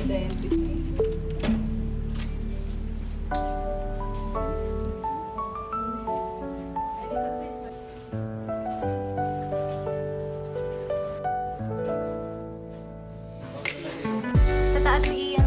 dentist. Sa taas si Ian.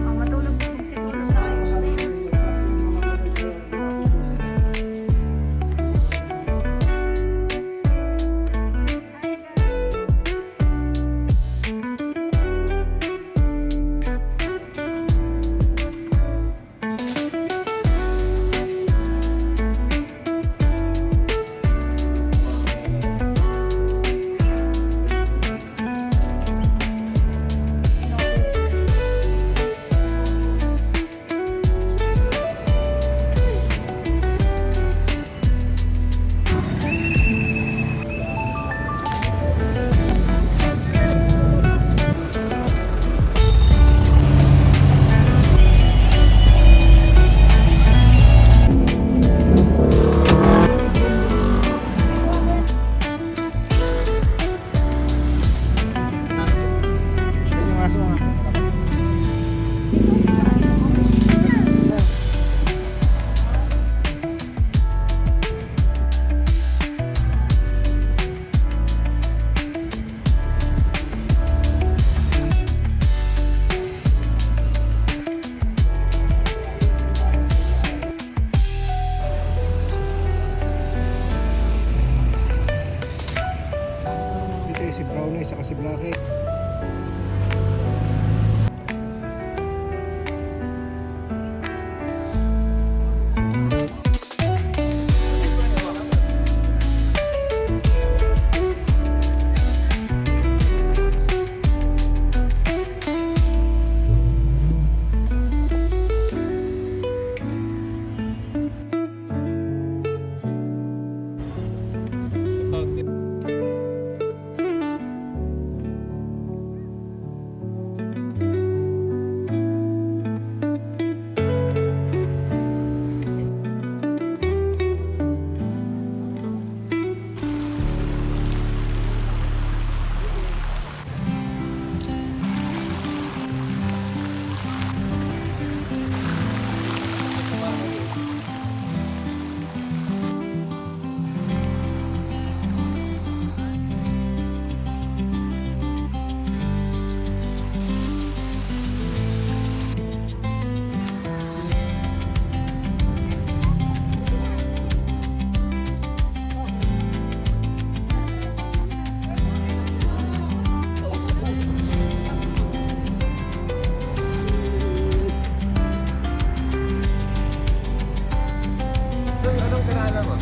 Oh, matulog po si Ian. Si Brownie saka si Blackie. Anong pinala mo?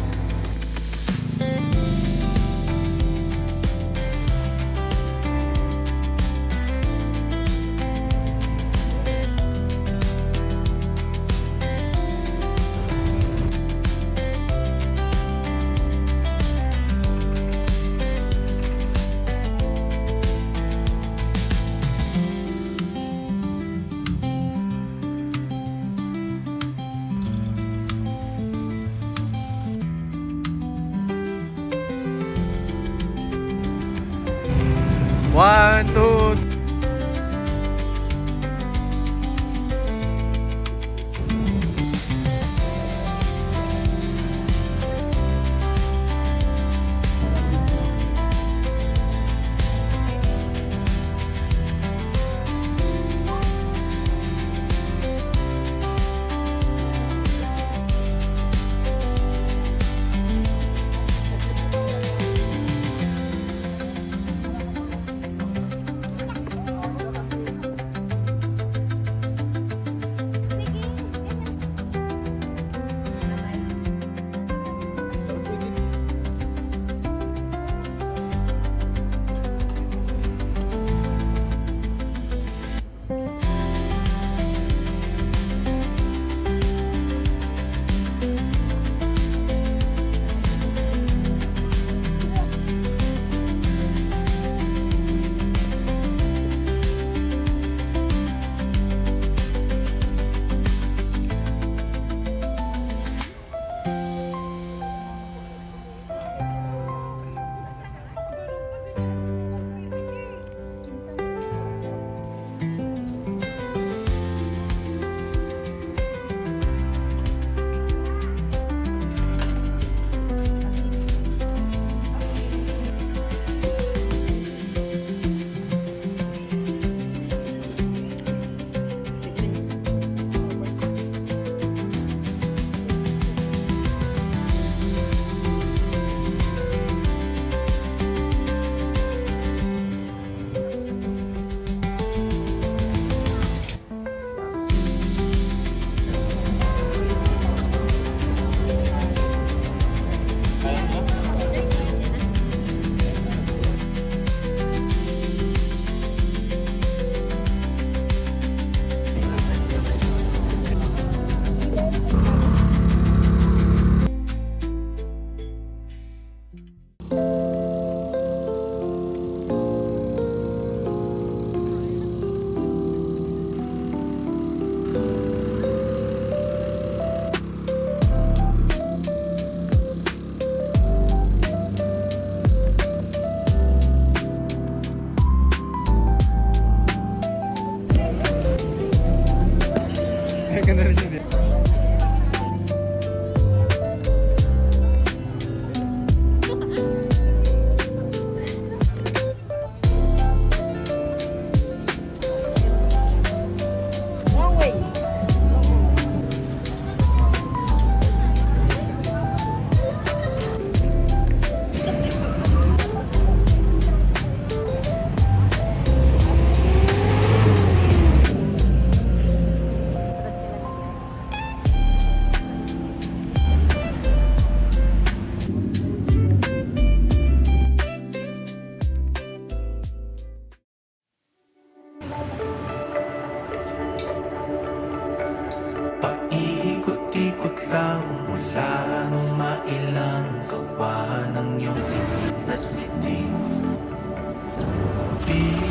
One, two.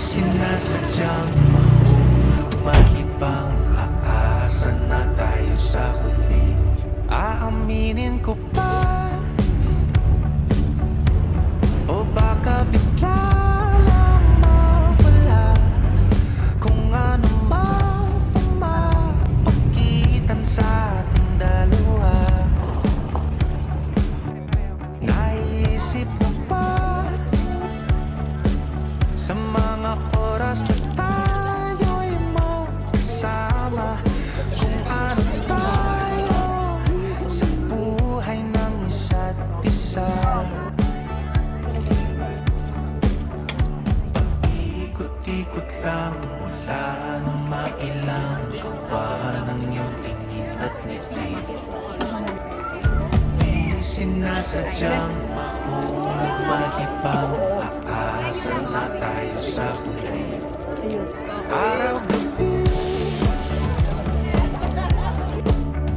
sinasadyang mahulog mahibang, aasa na tayo sa huli. Aaminin ko pa, o baka bigla lang mawala kung ano mang pumapagitan sa ating dalawa. Naisip mo ba sa mga oras na tayo'y magkasama, kung ano tayo sa buhay ng isa't isa? Paikot-ikot lang mula nung mailang gawa ng iyong tingin at ngiti. Di sinasadyang mahulog mahibang, aasa na tayo sa huli. Araw-gabi,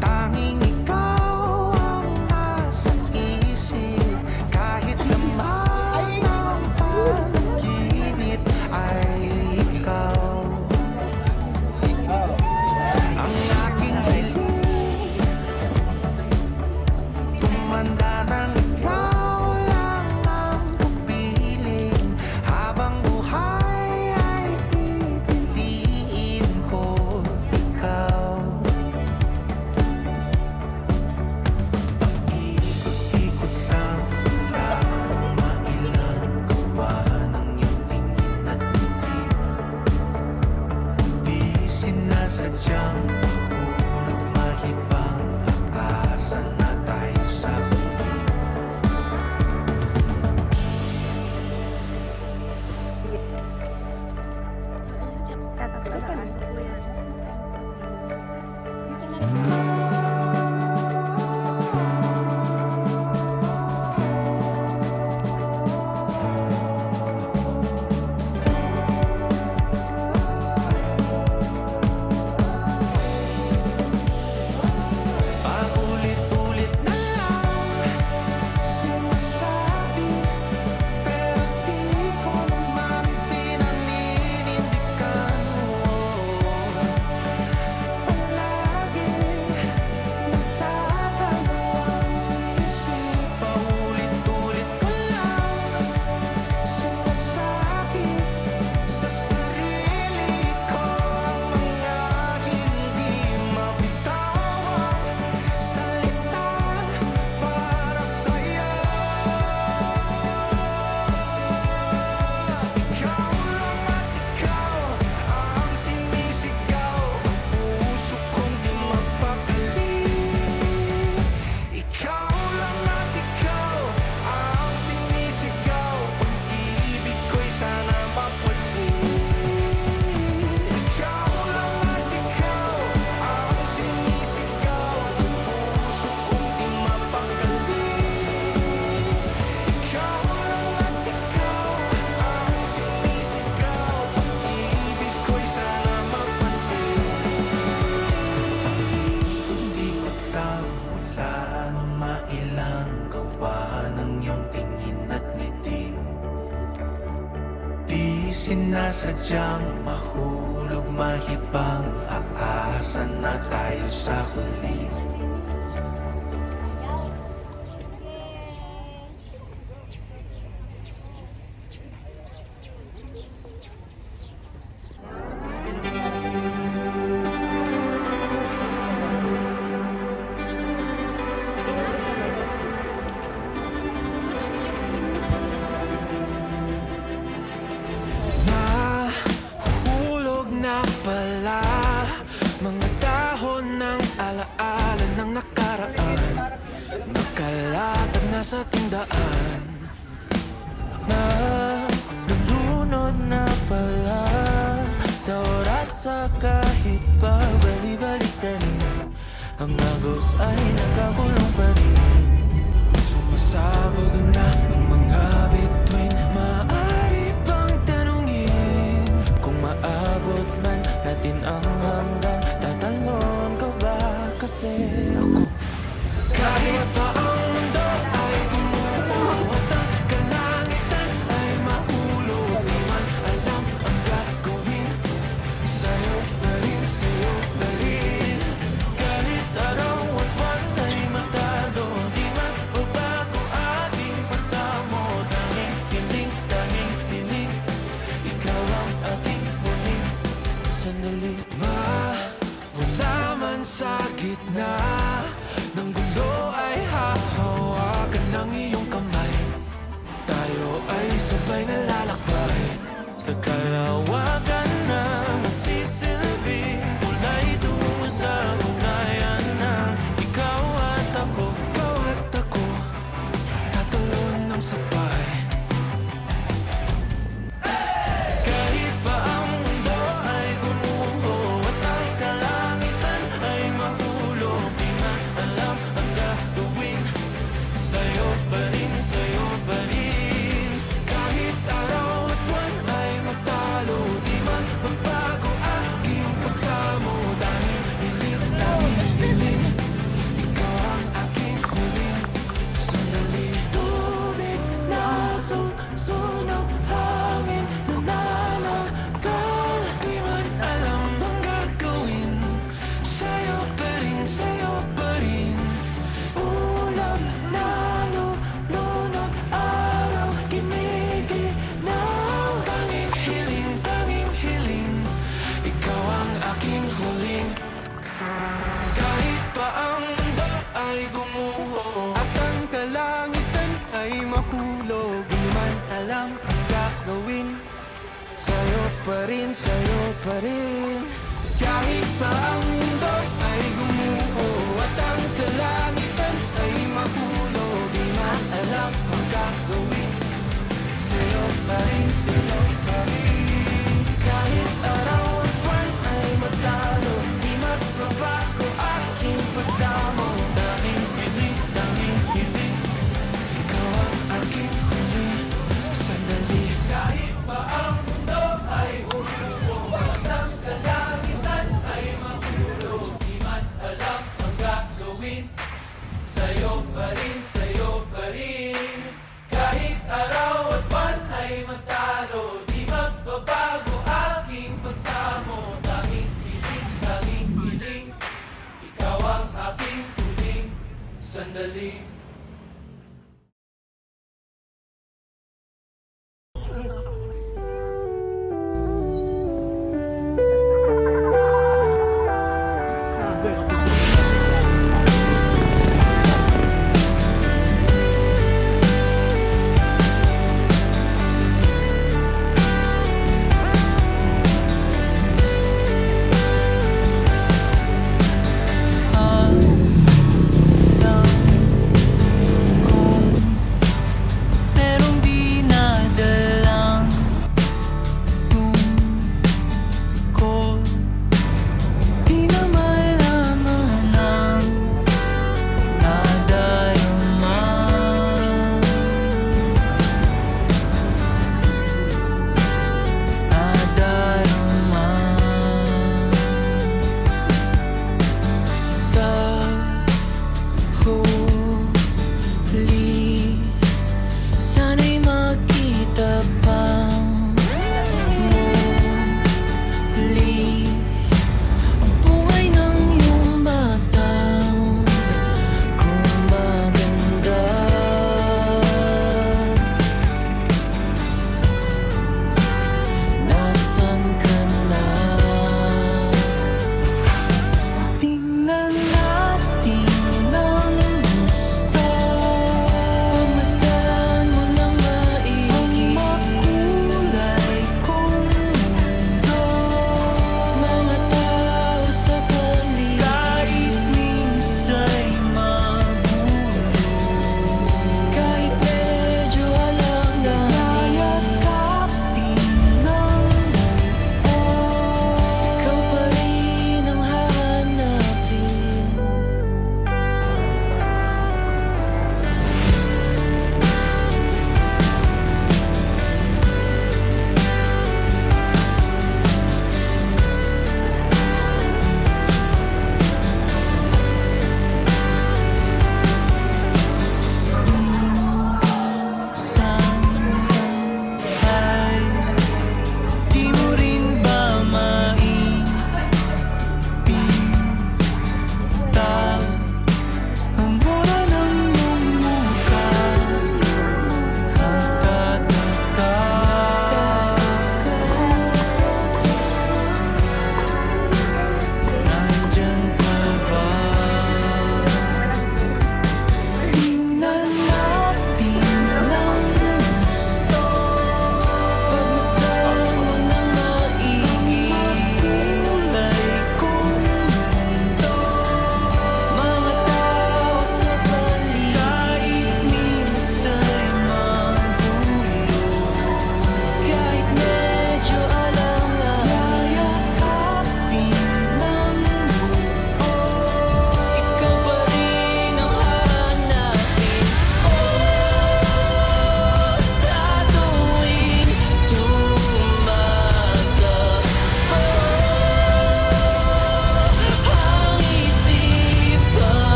tanging ikaw ang nasa isip. Kahit naman ang panaginip ay ikaw. Ang aking hiling, tumanda ng ikaw lang ang pupiling. Habang buhay ay pipiliin ko ikaw. Paikot-ikot lang mula nung mailang gawa ng iyong tingin at ngiti. Di sinasadyang mahulog mahibang, aasa na tayo sa huli. Tatapos po yan. Paulit-ulit na lang sinasabi, pero di ko naman pinaninindigan mo. Palagi nagtatanong ang isip, paulit-ulit ko lang sinasabi sa sarili ko ang mga hindi mabitawang salita para sa'yo. Ikaw lang at ikaw ang sinisigaw, ang puso kong di mapakali. Ikaw lang at ikaw ang sinisigaw, pag-ibig ko'y sana mapansin. Ikaw lang at ikaw ang sinisigaw, ang puso kong di mapakali. Ikaw lang at ikaw ang sinisigaw, pag-ibig ko'y sana mapansin. Ikot-ikot lang mula nung mailang gawa ng iyong tingin at ngiti. Di sinasadyang mahulog mahibang, aasa na tayo sa huli. Nahulog na pala mga dahon ng alaala ng nakaraan, nakalatag na sa tindaan. Nalulunod na pala sa oras, sa kahit pa bali-balikan, ang agos ay nakakulong pa rin. Sumasabog na ang mga bituin, maaari pang tanungin kung maabot man natin ang hanggan. Tatalon ka ba kasi ako? Kahit pa ang mundo ay gumuho at ang kalangitan ay mahulog, di man alam ang ay sabay na lalakbay sa kalawakan na magsisilbing kulay tungo sa ugnayan na ikaw at ako tatalon ng sabay. Kahit pa ang mundo ay gumuho at ang kalangitan ay mahulog, di man alam ang gagawin. Sa'yo pa rin, sa'yo pa rin. Kahit araw at buwan ay magtalo, di man magbago aking pagsamo. Dahil hiling namin hiling, ikaw ang aking huling sandali. Tubig na susunog, hangin na nanakal, di man alam ang gagawin. Sa'yo pa rin, sa'yo pa rin. Ulap na lunod, araw giniginaw. Tanging hiling, ikaw ang aking huling. Kahit pa ang mundo ay gumuho at ang kalangitan ay mahulog, di man alam ang gagawin. Sa'yo pa rin, sa'yo pa rin. Kahit pa ang mundo ay gumuho at ang kalangitan ay mahulog, di man alam ang gagawin. Sa'yo pa rin, sa'yo pa rin. Kahit araw at buwan ay magtalo, di magbabago aking pagsamo. Tanging hiling, ikaw ang aking huling sandali. Kahit pa ang mundo ay gumuho at ang kalangitan ay mahulog,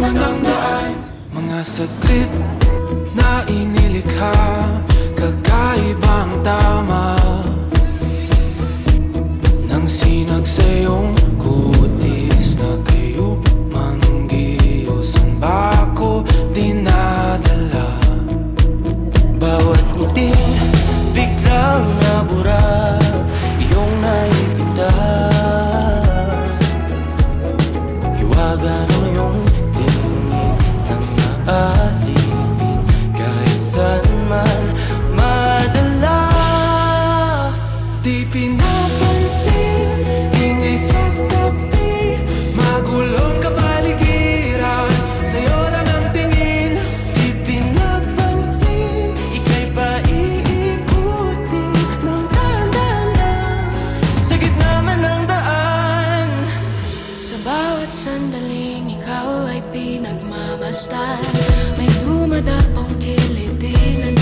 man ang daan. Mga saglit na inilikha, kakaibang tama nang sinag sa iyong kutis na kayo manggiusan ba ako dinadala? Bawat ngiti biglang nabura, iyong naipita. Hiwaga ng iyong tingin nang naaalipin, kahit saan man madala. Di pinapansin, ingay sa tabi, magulong kapaligiran, sa'yo lang ang tingin. Di pinapansin, ika'y paiikutin ng dahan-dahan sa gitna man ng daan. Sa bawat sandaling ikaw ay pinagmamasdan, may dumadapong kiliti na